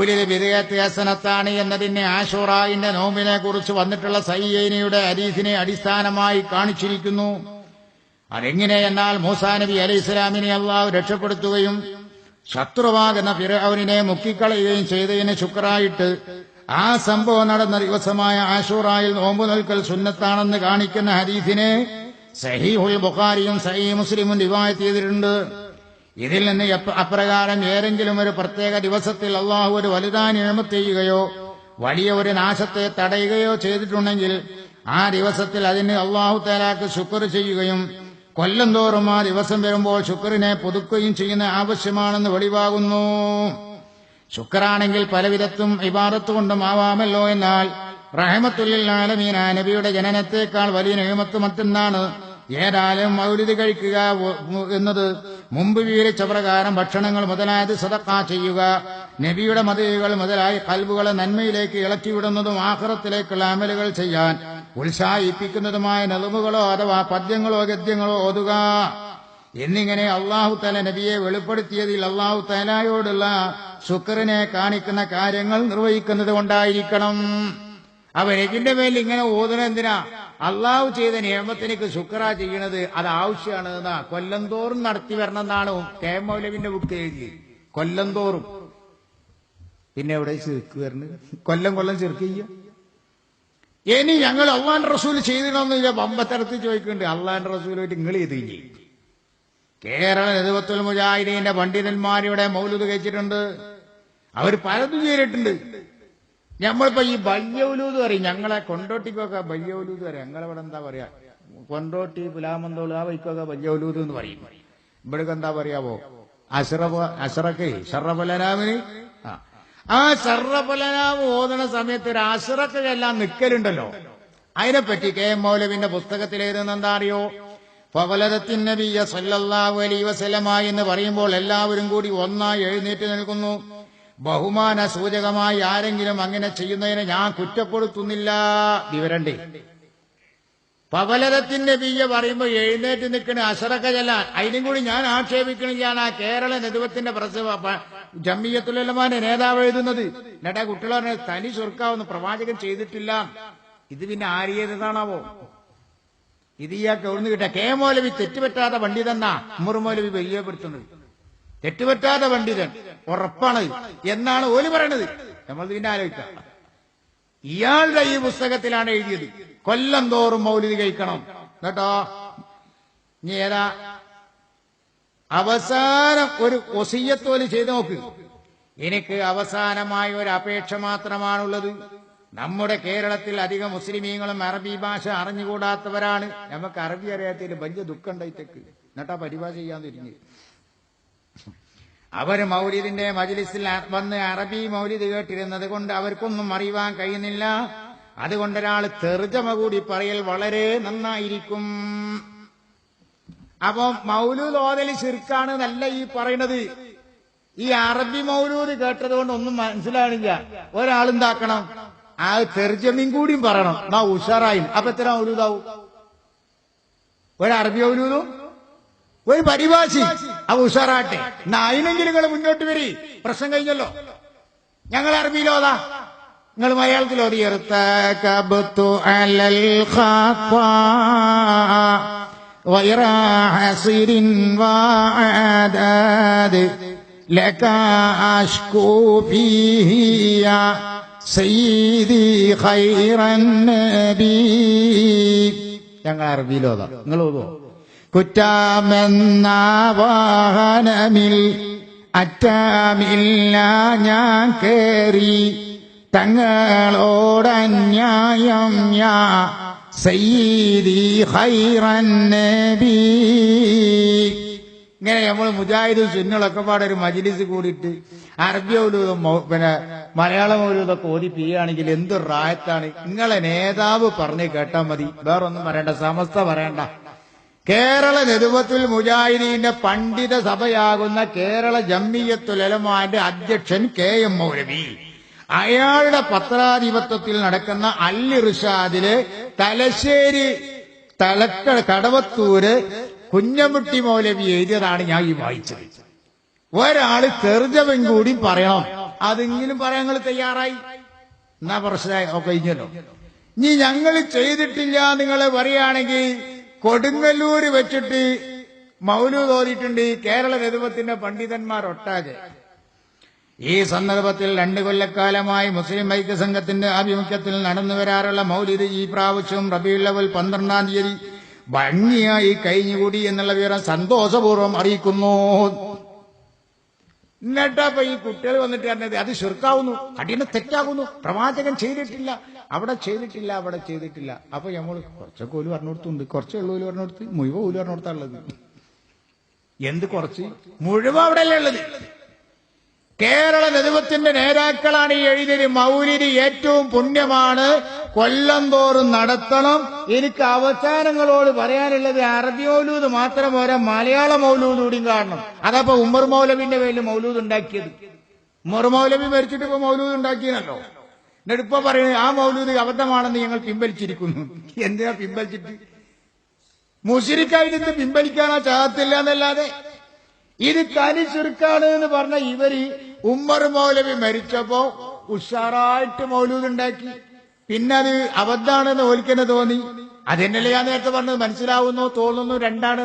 ബിദ്അത്ത് ഹസനത്താണ് എന്നതിനെ ആശൂറായിന്റെ നോമ്പിനെ കുറിച്ച് വന്നിട്ടുള്ള സഹീഹൈനിയുടെ ഹദീസിനെ അടിസ്ഥാനമായി കാണിച്ചിരിക്കുന്നു. അതെങ്ങനെയെന്നാൽ മൂസാ നബി അലൈഹിസ്സലാമിനെ അല്ലാഹു രക്ഷപ്പെടുത്തുകയും ശത്രുവാകുന്ന ഫിർഔനിനെ മുക്കിക്കളയുകയും ചെയ്തതിന് ശുക്രായിട്ട് ആ സംഭവം നടന്ന ദിവസമായ ആശൂറായിൽ നോമ്പ് നിൽക്കൽ സുന്നത്താണെന്ന് കാണിക്കുന്ന ഹദീസിനെ സഹീഹുൽ ബുഖാരിയും സഹീഹ് മുസ്ലിമും റിവായത്ത് ചെയ്തിട്ടുണ്ട്. ഇതിൽ നിന്ന് അപ്രകാരം ഏതെങ്കിലും ഒരു പ്രത്യേക ദിവസത്തിൽ അള്ളാഹു ഒരു വലുതാൻ നിഅമത്ത് ചെയ്യുകയോ വലിയ ഒരു നാശത്തെ തടയുകയോ ചെയ്തിട്ടുണ്ടെങ്കിൽ ആ ദിവസത്തിൽ അതിന് അള്ളാഹു തആലാക്ക് ശുക്ർ ചെയ്യുകയും കൊല്ലം തോറും ആ ദിവസം വരുമ്പോൾ ശുക്റിനെ പുതുക്കുകയും ചെയ്യുന്ന ആവശ്യമാണെന്ന് വെളിവാകുന്നു. ശുക്റാണെങ്കിൽ പലവിധത്തും ഇബാദത്ത് കൊണ്ടും ആവാമല്ലോ. എന്നാൽ റഹ്മത്തുൽ ലിൽ ആലമീൻ നബിയുടെ ജനനത്തേക്കാൾ വലിയ നിഅമത്ത് മറ്റൊന്നാണ്. ഏതായാലും മൗലിദ് കഴിക്കുക എന്നത് മുമ്പ് വിവരിച്ച പ്രകാരം ഭക്ഷണങ്ങൾ മുതലായത് സദഖ ചെയ്യുക, നബിയുടെ മദീഹുകൾ മുതലായി ഖൽബുകളെ നന്മയിലേക്ക് ഇളക്കിവിടുന്നതും ആഖിറത്തിലേക്കുള്ള അമലുകൾ ചെയ്യാൻ ഉത്സാഹിപ്പിക്കുന്നതുമായ നളുമുകളോ അഥവാ പദ്യങ്ങളോ ഗദ്യങ്ങളോ ഓതുക എന്നിങ്ങനെ അല്ലാഹു തആല നബിയെ വെളിപ്പെടുത്തിയതിൽ അല്ലാഹു തആലയോടുള്ള ശുക്റിനെ കാണിക്കുന്ന കാര്യങ്ങൾ നിർവഹിക്കുന്നത് കൊണ്ടായിരിക്കണം. ഇതിന്റെ മേലിൽ ഇങ്ങനെ ഓതുന്നത് എന്തിനാ? അള്ളാഹു ചെയ്ത നിയമത്തിനേക്ക് ശുക്ര ചെയ്യണത് അത് ആവശ്യമാണ് എന്നാ കൊല്ലം തോറും നടത്തി വരണമെന്നാണ് കെ മൗലവിന്റെ ബുക്ക് എഴുതി. കൊല്ലം തോറും. പിന്നെ എവിടെ ചെറുക്ക് വരണത്? കൊല്ലം കൊല്ലം ചെറുക്ക് ചെയ്യ. ഇനി ഞങ്ങൾ അള്ളാന്റെ റസൂൽ ചെയ്തിടണമെന്നില്ല ബമ്പത്തരത്തിൽ ചോദിക്കുന്നുണ്ട്. അള്ളാന്റെ റസൂലായിട്ട് നിങ്ങൾ ചെയ്ത് ചെയ്യും. കേരള നേതൃത്വൽ മുജാഹിദീന്റെ പണ്ഡിതന്മാരിവിടെ മൗലൂദ് കഴിച്ചിട്ടുണ്ട്. അവർ പലതും ചെയ്തിട്ടുണ്ട്. നമ്മളിപ്പോ ഈ ബല്യൗലൂദ് പറയും. ഞങ്ങളെ കൊണ്ടോട്ടിക്കൊക്കെ ബല്യൗലൂദ് പറയും. ഞങ്ങളെവിടെ എന്താ പറയാ, കൊണ്ടോട്ടി പുലാമന്തോള് ആ വൈക്കൊക്കെ ബല്യൗലൂദ് എന്ന് പറയും. ഇവിടേക്ക് എന്താ പറയാവോ, അഷറക്ക് ഷറഫലനാമിന് ആ ഷറഫലനാമ് ഓതണ സമയത്ത് ഒരു അഷറക്ക് എല്ലാം നിക്കലുണ്ടല്ലോ. അതിനെപ്പറ്റി കെ എം മൗലവിന്റെ പുസ്തകത്തിൽ എഴുതുന്ന എന്താ അറിയോ? ഫവലദത്തിൻ നബിയ്യ സല്ലല്ലാഹു അലൈഹി വസല്ലമ എന്ന് പറയുമ്പോൾ എല്ലാവരും കൂടി ഒന്നായി എഴുന്നേറ്റ് നിൽക്കുന്നു. ബഹുമാന സൂചകമായി ആരെങ്കിലും അങ്ങനെ ചെയ്യുന്നതിനെ ഞാൻ കുറ്റപ്പെടുത്തുന്നില്ല. വിവരണ്ടേ? പവലരത്തിന്റെ ബിയ്യ പറയുമ്പോ എഴുന്നേറ്റ് നിൽക്കണ അഷറക്ക ചെല്ലാൻ അതിനും കൂടി ഞാൻ ആക്ഷേപിക്കണില്ല. ആ കേരള നേതൃത്വത്തിന്റെ ജംഇയ്യത്തുൽ ഉലമാന്റെ നേതാവ് എഴുതുന്നത്. എന്നിട്ടാ കുട്ടികൾ പറഞ്ഞ തനി ചുരുക്കാവൊന്നും പ്രവാചകൻ ചെയ്തിട്ടില്ല. ഇത് പിന്നെ ആര്യേതാണാവോ? ഇത് ഇയാൾക്ക് എവിടുന്ന് കിട്ടാ? കെ മൗലവി തെറ്റുപറ്റാത്ത പണ്ഡിതന്നാ ഉമർ മൗലവി പരിചയപ്പെടുത്തുന്നത്. തെറ്റുപറ്റാത്ത പണ്ഡിതൻ ഉറപ്പാണ് എന്നാണ് ഓല് പറയണത്. നമ്മൾ പിന്നെ ആലോചിക്കാം. ഇയാളുടെ ഈ പുസ്തകത്തിലാണ് എഴുതിയത് കൊല്ലം തോറും മൗലിദ് കഴിക്കണം കേട്ടോ. ഇനി ഏതാ അവസാനം ഒരു വസിയ്യത്തോല് ചെയ്ത് നോക്ക്. എനിക്ക് അവസാനമായ ഒരു അപേക്ഷ മാത്രമാണുള്ളത്. നമ്മുടെ കേരളത്തിൽ അധികം മുസ്ലിമീങ്ങളും അറബി ഭാഷ അറിഞ്ഞുകൂടാത്തവരാണ്. നമുക്ക് അറബി അറിയാത്തതിൽ വലിയ ദുഃഖം ഉണ്ടായിട്ടേക്ക്. എന്നിട്ടാ പരിഭാഷ ചെയ്യാൻ തിരിഞ്ഞ് അവർ മൗലിദിന്റെ മജ്ലിസിൽ വന്ന് അറബി മൗലിദ് കേട്ടിരുന്നത് കൊണ്ട് അവർക്കൊന്നും അറിയുവാൻ കഴിയുന്നില്ല. അതുകൊണ്ടൊരാൾ തർജമ കൂടി പറയൽ വളരെ നന്നായിരിക്കും. അപ്പൊ മൗലൂദ് ഓതൽ ശിർക്കാണ് നല്ല ഈ പറയണത്. ഈ അറബി മൗലൂദ് കേട്ടതുകൊണ്ട് ഒന്നും മനസ്സിലാണില്ല. ഒരാളെന്താക്കണം, ആ തർജമയും കൂടിയും പറയണം. നാ ഉഷാറായി. അപ്പൊ എത്ര മൗലൂദാവും? ഒരു അറബി മൗലൂദും ഒരു പരിഭാഷി. അവ ഉഷാറാട്ടെ. അതിനെങ്കിലും നിങ്ങൾ മുന്നോട്ട് വരി. പ്രശ്നം കഴിഞ്ഞല്ലോ. ഞങ്ങൾ അറബിയിലോതാ, നിങ്ങൾ മലയാളത്തിലോതി. ഞങ്ങൾ അറബിയിലോതാ, നിങ്ങൾ ഓതോ. കുറ്റാമെന്ന വാഹനമിൽ അറ്റാമില്ല ഞാൻ കേറി തങ്ങളോടന്യായം യാ സയ്യിദി ഖൈറൻ നബി. ഇങ്ങനെ നമ്മൾ മുജാഹിദും സുന്നകളൊക്കെ പാടെ ഒരു മജ്ലിസ് കൂടിയിട്ട് അറബി മൗലൂദും പിന്നെ മലയാള മൗലൂദൊക്കെ ഓതി പിയാണെങ്കിൽ എന്തൊരു റായത്താണ്. നിങ്ങളെ നേതാവ് പറഞ്ഞ് കേട്ടാ മതി, വേറൊന്നും പറയണ്ട, സമസ്ത പറയണ്ട. കേരള നേതൃത്വത്തിൽ മുജാഹിദീന്റെ പണ്ഡിത സഭയാകുന്ന കേരള ജംഇയ്യത്തുൽ ഉലമാന്റെ അധ്യക്ഷൻ കെ എം മൗലവി, അയാളുടെ പത്രാധിപത്യത്തിൽ നടക്കുന്ന അൽ ഇർഷാദില് തലശ്ശേരി കടവത്തൂര് കുഞ്ഞമ്പുട്ടി മൗലവി എഴുതിയതാണ് ഞാൻ ഈ വായിച്ചത്. ഒരാള് തെർജമയും കൂടി പറയണം. അതെങ്കിലും പറയാൻ ഞങ്ങൾ തയ്യാറായി. എന്നാ പ്രശ്നമായി കഴിഞ്ഞല്ലോ. ഇനി ഞങ്ങൾ ചെയ്തിട്ടില്ല നിങ്ങൾ പറയുകയാണെങ്കിൽ കൊടുങ്ങല്ലൂര് വെച്ചിട്ട് മൗലൂദ് ഓതിയിട്ടുണ്ട് കേരള നേതൃത്വത്തിന്റെ പണ്ഡിതന്മാരൊട്ടാകെ. ഈ സന്ദർഭത്തിൽ 2 കൊല്ലക്കാലമായി മുസ്ലിം ഐക്യസംഘത്തിന്റെ ആഭിമുഖ്യത്തിൽ നടന്നു വരാറുള്ള മൗലിദ് ഈ പ്രാവശ്യം റബീഉൽ അവ്വൽ 12-ാം തീയതി ഭംഗിയായി കഴിഞ്ഞുകൂടി എന്നുള്ള വിവരം സന്തോഷപൂർവ്വം അറിയിക്കുന്നു. എന്നിട്ടപ്പോ ഈ കുട്ടികൾ വന്നിട്ട് പറഞ്ഞത് അത് ശിർക്കാവുന്നു, അടിയന് തെറ്റാകുന്നു, പ്രവാചകൻ ചെയ്തിട്ടില്ല, അവിടെ ചെയ്തിട്ടില്ല, അവിടെ ചെയ്തിട്ടില്ല. അപ്പൊ നമ്മൾ കുറച്ചൊക്കെ ഓല് പറഞ്ഞു കൊടുത്തുണ്ട്, കുറച്ചേ ഉള്ളൂ ഓല് പറഞ്ഞു കൊടുത്ത്, മുഴുവൻ ഓല് പറഞ്ഞു കൊടുത്താണുള്ളത്. എന്ത് കുറച്ച്? മുഴുവൻ അവിടെ അല്ലേ ഉള്ളത്. കേരള നേതൃത്വത്തിന്റെ നേതാക്കളാണ് ഈ എഴുതിയത്. മൗലിദ് ഏറ്റവും പുണ്യമാണ്, കൊല്ലം തോറും നടത്തണം. എനിക്ക് അവസാനങ്ങളോട് പറയാനുള്ളത് അറബി മൗലൂദ് മാത്രം പോരാ, മലയാള മൗലൂദ് കൂടിയും കാണണം. അതപ്പോ ഉമർ മൗലവിന്റെ പേരിൽ മൗലൂദ് ഉണ്ടാക്കിയത്. ഉമർ മൗലവി മരിച്ചിട്ട് ഇപ്പൊ മൗലൂദ് ഉണ്ടാക്കിയതല്ലോ. എന്നിട്ട് ഇപ്പൊ പറയുന്നത് ആ മൗലൂദ് അബദ്ധമാണെന്ന് ഞങ്ങൾ പിൻവലിച്ചിരിക്കുന്നു. എന്തിനാ പിൻവലിച്ചിട്ട്? മുശ്രിക്കായിട്ട് പിൻവലിക്കാനാ ചാകത്തില്ല എന്നല്ലാതെ. ഇത് തനി ചുരുക്കാണ് എന്ന് പറഞ്ഞ ഇവര് ഉമ്മർ മൗലവി മരിച്ചപ്പോ ഉഷാറായിട്ട് മൗലൂദ് ഉണ്ടാക്കി. പിന്നെ അത് അബദ്ധാണെന്ന് ഓലിക്കെന്നെ തോന്നി. അതെന്നല്ലേ ഞാൻ നേരത്തെ പറഞ്ഞത്. മനസ്സിലാവുന്നു, തോന്നുന്നു, രണ്ടാണ്.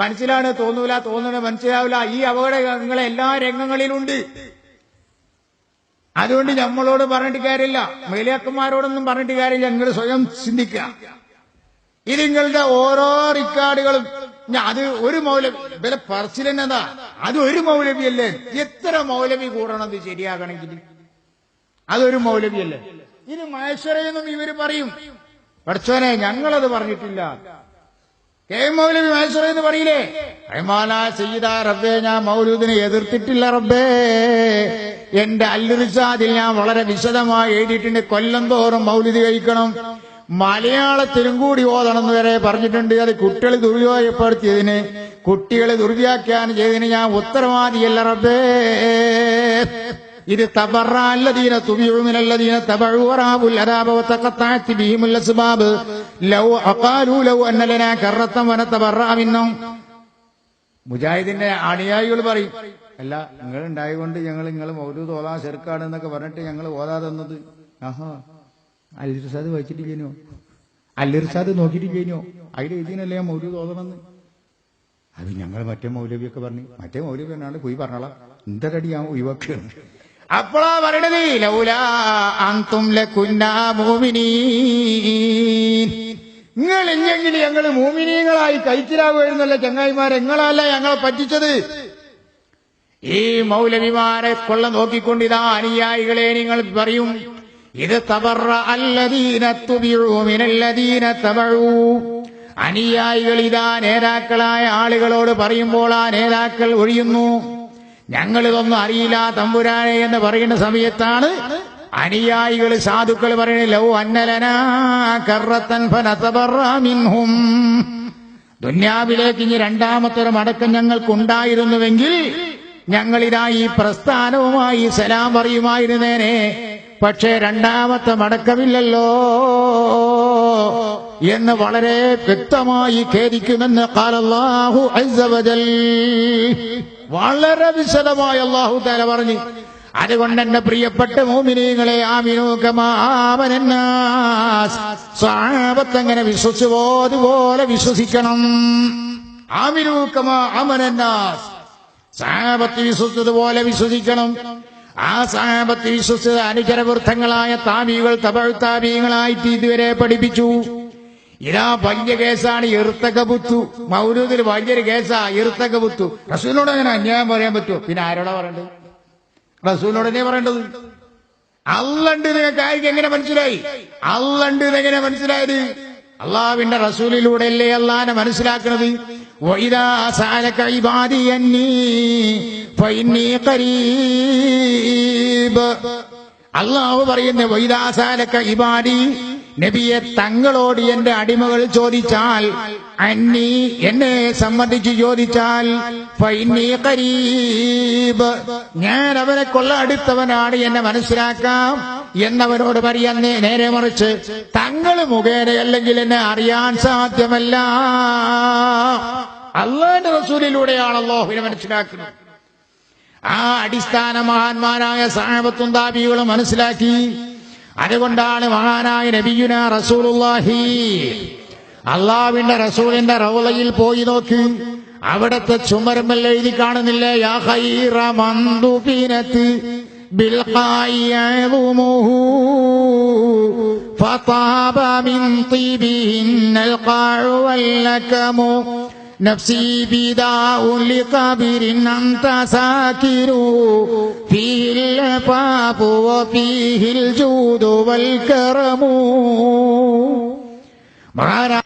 മനസ്സിലാണ്, തോന്നൂല, തോന്നുന്നത് മനസ്സിലാവില്ല. ഈ അപകടങ്ങൾ എല്ലാ രംഗങ്ങളിലുണ്ട്. അതുകൊണ്ട് നമ്മളോട് പറഞ്ഞിട്ട് കാര്യമില്ല, മേലിയാക്കന്മാരോടൊന്നും പറഞ്ഞിട്ട് കാര്യമില്ല. നിങ്ങൾ സ്വയം ചിന്തിക്കുക. ഇത് നിങ്ങളുടെ ഓരോ റിക്കാർഡുകളും. അത് ഒരു മൗലവി വില പറച്ചിലെന്നതാ, അത് ഒരു മൗലവിയല്ലേ? എത്ര മൗലവി കൂടണത് ശരിയാകണമെങ്കിൽ? അതൊരു മൗലവിയല്ലേ? ഇത് മഹേശ്വരയെന്നും ഇവര് പറയും. പഠിച്ചോനെ ഞങ്ങളത് പറഞ്ഞിട്ടില്ല. കെ മൗലവി മഹേശ്വരെന്ന് പറയില്ലേ? റഹ്മാനാ സയ്യിദാ റബ്ബേ, ഞാൻ മൗലൂദിനെ എതിർത്തിട്ടില്ല റബ്ബേ. എന്റെ അല്ലുറിസാദിൽ ഞാൻ വളരെ വിശദമായി എഴുതിയിട്ടുണ്ട്, കൊല്ലം തോറും മൗലിദ് കഴിക്കണം, മലയാളത്തിലും കൂടി ഓതണമെന്ന് വരെ പറഞ്ഞിട്ടുണ്ട്. അത് കുട്ടികൾ ദുരുപയോഗപ്പെടുത്തിയതിന്, കുട്ടികളെ ദുർവ്യാഖ്യാനം ചെയ്തതിന് ഞാൻ ഉത്തരവാദിയല്ല റബ്ബേ. ഇത് തബറഅല്ലദീന തുബിഉ മിനല്ലദീന തബഉ വറാബുൽ അദാബ വതഖത്തഅത് ബിഹിമുൽ അസ്ബാബ് ലൗ അഖാലു ലൗ അന്ന ലനാ കറത്തൻ വനതബറഅ മിന്നും. മുജാഹിദിന്റെ അനുയായികൾ പറയും, അല്ല നിങ്ങൾ ഉണ്ടായതുകൊണ്ട് നിങ്ങൾ മൗലൂദ് ഓതാൻ ശിർക്കാണ് എന്നൊക്കെ പറഞ്ഞിട്ട് ഞങ്ങൾ ഓതാതെ തന്നത്. ആഹാ, അല്ലിർസാദ് വായിച്ചിട്ടില്ലേനോ? അല്ലിർസാദ് നോക്കിയിട്ടില്ലേനോ? അതിൽ എഴുതിനല്ലേ ഞാൻ മൗലൂദ് ഓതണമെന്ന്. അത് ഞങ്ങൾ മറ്റേ മൗലവിയൊക്കെ പറഞ്ഞു. മറ്റേ മൗലവി പറഞ്ഞാണ്ട് പോയി പറഞ്ഞോളാം, എന്തരടി ഞാൻ ഒഴിവാക്കുകയാണ്. അപ്പോഴാ പറയണത് ലൗലാ അൻതും ലകുന്നാ മുഅ്മിനീൻ. നിങ്ങൾ ഇല്ലെങ്കിൽ ഞങ്ങൾ മുഅ്മിനീങ്ങളായി കഴിച്ചിലാവുമായിരുന്നല്ലോ ചങ്ങായിമാരെ. നിങ്ങളല്ല ഞങ്ങളെ പറ്റിച്ചത്. ഈ മൗലവിമാരെ കൊള്ള നോക്കിക്കൊണ്ടിതാ അനുയായികളെ നിങ്ങൾ പറയും, ഇത് തബറഅല്ലദീന തുബിഉ മിനല്ലദീന തബഉ. അനുയായികൾ ഇതാ നേതാക്കളായ ആളുകളോട് പറയുമ്പോൾ ആ നേതാക്കൾ ഒഴിയുന്നു. ഞങ്ങളിതൊന്നും അറിയില്ല തമ്പുരാനെ എന്ന് പറയുന്ന സമയത്താണ് അനുയായികൾ സാധുക്കൾ പറയുന്നത്, ലൗ അന്നലനാ കറത്തൻ ഫനതബറഅ മിൻഹും. ദുന്യാവിലേക്ക് ഇനി രണ്ടാമത്തൊരു മടക്കം ഞങ്ങൾക്കുണ്ടായിരുന്നുവെങ്കിൽ ഞങ്ങളിതാ ഈ പ്രസ്ഥാനവുമായി സലാം പറയുമായിരുന്നേനെ. പക്ഷേ രണ്ടാമത്തെ മടക്കമില്ലല്ലോ എന്ന് വളരെ വ്യക്തമായി ഖേദിക്കുമെന്ന് ഖാലല്ലാഹു അസ്സ വജൽ. വളരെ വിശദമായി അല്ലാഹു തആല പറഞ്ഞു. അതുകൊണ്ട് എന്റെ പ്രിയപ്പെട്ട മുഅ്മിനീങ്ങളെ, ആമിനൂ കമാ ആമനന്നാസ്. സ്വഹാബത്ത് എങ്ങനെ വിശ്വസിച്ചോ അതുപോലെ വിശ്വസിക്കണം. ആമിനൂ കമാ ആമനന്നാസ്. സ്വഹാബത്ത് വിശ്വസിച്ചതുപോലെ വിശ്വസിക്കണം. ആ സ്വഹാബത്ത് വിശ്വസിച്ച അനുചരവൃത്തങ്ങളായ താബികൾ തബഉ താബികളായിട്ട് ഇതുവരെ പഠിപ്പിച്ചു. ഇതാ വലിയ കേസാണ് ഇർത്തകബുത്തു. മൗലൂദിൽ വലിയൊരു കേസാ ഇർത്തകബുത്തു. റസൂലിനോട് അങ്ങനെ അന്യായം പറയാൻ പറ്റുമോ? പിന്നെ ആരോടാ പറയേണ്ടത്? റസൂലിനോടനെ പറയേണ്ടത്. അള്ളണ്ട് നിങ്ങൾക്ക് ആയിരിക്കും എങ്ങനെ മനസ്സിലായി? അള്ളണ്ട് എങ്ങനെ മനസ്സിലായത്? അള്ളാഹുവിന്റെ റസൂലിലൂടെയല്ലേ അള്ളാഹിനെ മനസ്സിലാക്കുന്നത്. വഇദാ സഅലക ഇബാദി അന്നീ ഫഇന്നീ ഖരീബ്. അള്ളാഹു പറയുന്ന വഇദാ സഅലക ഇബാദി, നബിയെ തങ്ങളോട് എന്റെ അടിമകൾ ചോദിച്ചാൽ, അന്നീ എന്നെ സംബന്ധിച്ച് ചോദിച്ചാൽ, ഫഇന്നീ ഖരീബ് ഞാൻ അവരെ കൊള്ള അടുത്തവനാണ്, എന്നെ മനസ്സിലാക്കാം എന്നവരോട് പറയാൻ. നേരെ മറിച്ച് തങ്ങൾ മുഖേന അല്ലെങ്കിൽ എന്നെ അറിയാൻ സാധ്യമല്ല. അല്ലാഹുവിന്റെ റസൂലിലൂടെയാണ് അല്ലാഹുവിനെ മനസ്സിലാക്കുന്നത്. ആ അടിസ്ഥാന മഹാന്മാരായ സഹാബത്തും താബികളും മനസ്സിലാക്കി. അതുകൊണ്ടാണ് മഹാനായ നബിയുനാ റസൂലുള്ളാഹി അള്ളാഹുവിന്റെ റസൂലിന്റെ റൗളയിൽ പോയി നോക്ക്, അവിടത്തെ ചുമരുമല്ല എഴുതി കാണുന്നില്ലേ, യാ ഖൈറ മന്ദുബിനത്ത് ബിൽഖായിഅദുമുഹു ഫതാബ മിൻ തിബിഹിന്നൽ ഖാഉ വല്ലകമു നഫ്സി ബിദാഉൻ ലിഖബരിൻ അൻത സാകിരു ഫീഹിൽ അഫാഫു വഫീഹിൽ ജൂദു വൽ കറമു. മഹാനായ